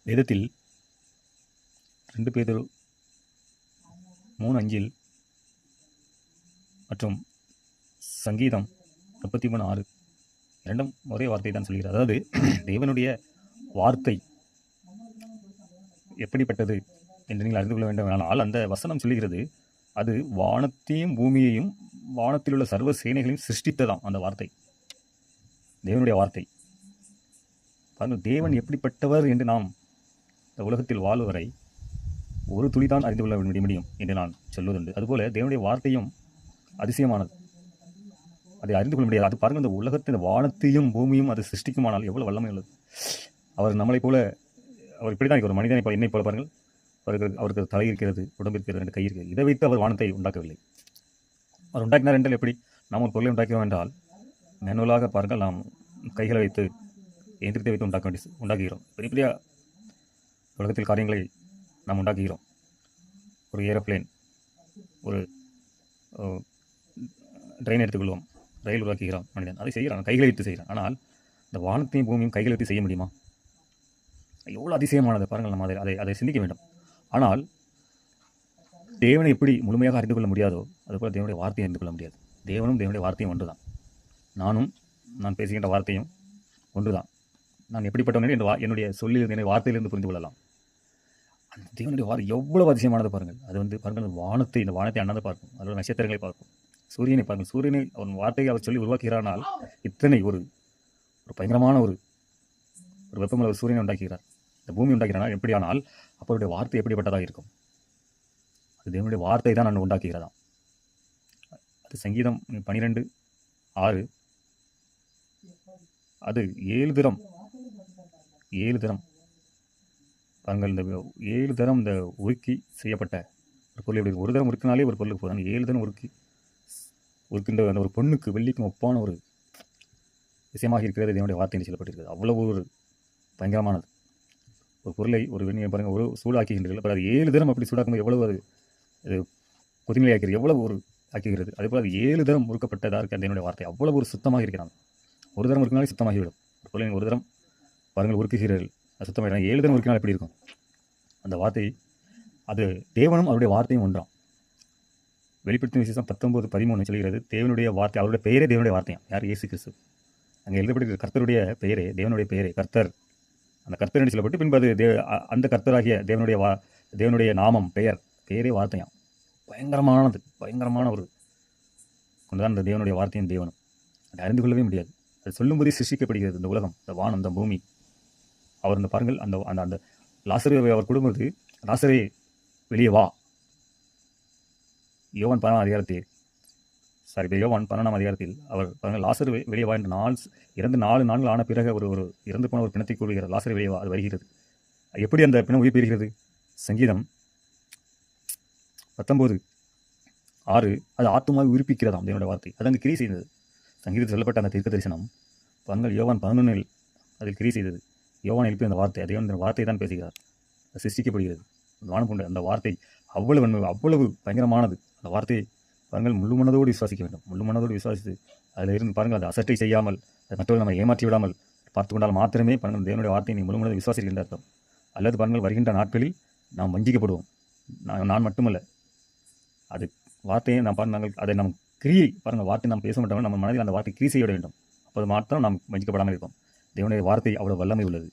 வேதத்தில் 2 பேதுரு 3:5 மற்றும் சங்கீதம் 33:6 இரண்டும் ஒரே வார்த்தை தான் சொல்கிறது. அதாவது தேவனுடைய வார்த்தை எப்படிப்பட்டது என்று நீங்கள் அறிந்து கொள்ள வேண்டும். ஆனால் அந்த வசனம் சொல்லுகிறது, அது வானத்தையும் பூமியையும் வானத்தில் உள்ள சர்வ சேனைகளையும் சிருஷ்டித்ததாம். அந்த வார்த்தை தேவனுடைய வார்த்தை. தேவன் எப்படிப்பட்டவர் என்று நாம் இந்த உலகத்தில் வாழ்வரை ஒரு துளிதான் அறிந்து கொள்ள முடியும் என்று நான் சொல்வதுண்டு. அதுபோல தேவனுடைய வார்த்தையும் அதிசயமானது, அதை அறிந்து கொள்ள முடியாது. அது பாருங்கள், இந்த உலகத்தின் வானத்தையும் பூமியும் அது சிருஷ்டிக்குமானால் எவ்வளவு வல்லமை உள்ளது. அவர் நம்மளைப் போல, அவர் இப்படி தான் ஒரு மனிதனை போல, என்னை போல பாருங்கள், அவருக்கு தலை இருக்கிறது, உடம்பு இருக்கிறது, 2 கை இருக்கிறது. இதை வைத்து அவர் வானத்தை உண்டாக்கவில்லை. அவர் உண்டாக்கினார் என்றால் எப்படி? நாம் ஒரு பொருளை உண்டாக்கிறோம் என்றால் மேனுவலாக பாருங்கள், நாம் கைகளை வைத்து எந்திரத்தை வைத்து உண்டாக்குகிறோம். பெரிய பெரிய உலகத்தில் காரியங்களை நாம் உண்டாக்குகிறோம். ஒரு ஏரோப்ளேன், ஒரு ட்ரெயின் எடுத்துக்கொள்வோம், ரயில் உருவாக்குகிறோம். மனிதன் அதை செய்கிறான், கைகளை வைத்து செய்கிறான். ஆனால் இந்த வானத்தையும் பூமியும் கைகளை வைத்து செய்ய முடியுமா? எவ்வளோ அதிசயமானது பாருங்கள். நம்ம அதை சிந்திக்க வேண்டும். ஆனால் தேவனை எப்படி முழுமையாக அறிந்து கொள்ள முடியாதோ அதுபோல் தேவனுடைய வார்த்தையை அறிந்து கொள்ள முடியாது. தேவனும் தேவனுடைய வார்த்தையும் ஒன்று தான். நான் பேசுகின்ற வார்த்தையும் ஒன்று தான். நான் எப்படிப்பட்டவனே என்னுடைய சொல்லில், என்னுடைய வார்த்தையிலிருந்து புரிந்து கொள்ளலாம். அந்த தேவனுடைய வார்த்தை எவ்வளவு அதிசயமானது பாருங்கள். அது பாருங்கள், இந்த வானத்தை அண்ணாந்து பார்க்கும், அதோட நட்சத்திரங்களை பார்க்கும், சூரியனை பாருங்கள். சூரியனை அவன் வார்த்தையை அவர் சொல்லி உருவாக்குகிறானால் இத்தனை ஒரு பயங்கரமான ஒரு வெப்பமுள்ள ஒரு சூரியனை உண்டாக்குகிறார், இந்த பூமி உண்டாக்கிறானால் எப்படியானால் அப்போருடைய வார்த்தை எப்படிப்பட்டதாக இருக்கும்? அது தேவனுடைய வார்த்தை தான் நான் உண்டாக்குகிறதாம். அது சங்கீதம் 12:6. அது 7 தரம் பாருங்கள். இந்த 7 தரம் இந்த உருக்கி செய்யப்பட்ட ஒரு பொருள். எப்படி ஒரு தரம் உருக்கினாலே ஒரு பொருளுக்கு போதும். 7 தரம் உருக்கின்ற அந்த ஒரு பொண்ணுக்கு வெள்ளிக்கும் ஒப்பான ஒரு விஷயமாக இருக்கிறது தேவனுடைய வார்த்தை என்று சொல்லப்பட்டிருக்கிறது. அவ்வளவு ஒரு பயங்கரமானது. ஒரு பொருளை ஒரு வெண்ணியை பாருங்கள், ஒரு சூடாக்குகின்றீர்கள். அது 7 தரம் அப்படி சூடாக்கும்போது எவ்வளவு அது கொதிநிலை ஆக்கிறது, எவ்வளவு ஒரு ஆக்குகிறது. அதேபோல் அது 7 தரம் உருக்கப்பட்டதாக இருக்க தேவனுடைய வார்த்தை அவ்வளவு ஒரு சுத்தமாக இருக்கிறாங்க. ஒரு தரம் உருக்கினாலே சுத்தமாகிவிடும். ஒரு பொருளை ஒரு தரம் பாருங்கள் உருக்குகிறீர்கள், அது சுத்தமாகிடும். 7 தரம் உருக்கினால் எப்படி இருக்கும் அந்த வார்த்தை? அது தேவனும் அவருடைய வார்த்தையும் ஒன்றாம். வெளிப்படுத்தும் விசேஷம் 19:13 சொல்கிறது, தேவனுடைய வார்த்தை, அவருடைய பெயரே தேவனுடைய வார்த்தையாம். யார்? இயேசு கிறிஸ்து. அங்கே எழுதப்பட்டிருக்கிற கர்த்தருடைய பெயரே தேவனுடைய பெயரே கர்த்தர். அந்த கர்த்தர் என்று சொல்லப்பட்டு பின்பு அது அந்த கர்த்தராகிய தேவனுடைய நாமம், பெயரே வார்த்தையாம். பயங்கரமான ஒரு கொண்டுதான் இந்த தேவனுடைய வார்த்தையும் தேவனும். அதை அறிந்து கொள்ளவே முடியாது. அது சொல்லும்போதே சிருஷ்டிக்கப்படுகிறது இந்த உலகம், இந்த வானம், இந்த பூமி. அவர் இந்த பாருங்கள், அந்த அந்த லாசரை அவர் கொடுக்கும்போது, லாசரே வெளியே வா. யோவான் 12 அதிகாரத்தில் அவர் பாருங்கள், லாசர் வெளியே வா என்று இறந்து 4 நாட்கள் ஆன பிறகு ஒரு இறந்து போன ஒரு பிணத்தை கூறுகிறார், லாசரை வெளியே வா. அது வருகிறது. எப்படி அந்த பிணம் உயிர் பெறுகிறது? சங்கீதம் 19:6. அது ஆத்துமாவை உயிர்ப்பிக்கிறதாம் தேவனுடைய வார்த்தை. அது அங்கே கிரியை செய்தது. சங்கீதத்தில் சொல்லப்பட்ட அந்த தீர்க்க தரிசனம் பாருங்கள், யோவான் 11 அதில் கிரியை செய்தது. யோவான் எழுப்பி அந்த வார்த்தை, தேவனுடைய வார்த்தை தான் பேசுகிறார். அது சிருஷ்டிக்கப்படுகிறது. வானம் கொண்ட அந்த வார்த்தை அவ்வளவு பயங்கரமானது. அந்த வார்த்தையை பாருங்கள், முழு மனதோடு விசுவாசிக்க வேண்டும். முழு மனதோடு விசுவாசித்து அதில் இருந்து பாருங்கள், அதை அசட்டை செய்யாமல், அது மற்றவர்கள் நம்ம ஏமாற்றி விடாமல் பார்த்து கொண்டால் மாத்திரமே பாருங்கள் தேவனுடைய வார்த்தையை நீ முழு மனதை விசுவாசிக்கின்ற அர்த்தம். அல்லது பாருங்கள், வருகின்ற நாட்களில் நாம் வஞ்சிக்கப்படுவோம். நான் மட்டுமல்ல, அது வார்த்தையை நாங்கள் அதை நம் கிரியை பாருங்கள், வார்த்தை நாம் பேச மாட்டோம், நம்ம மனதில் அந்த வார்த்தை கிரியை செய்ய வேண்டும். அப்போது மாத்திரம் நாம் வஞ்சிக்கப்படாமல் இருப்போம். தேவனுடைய வார்த்தை அவ்வளவு வல்லமை உள்ளது.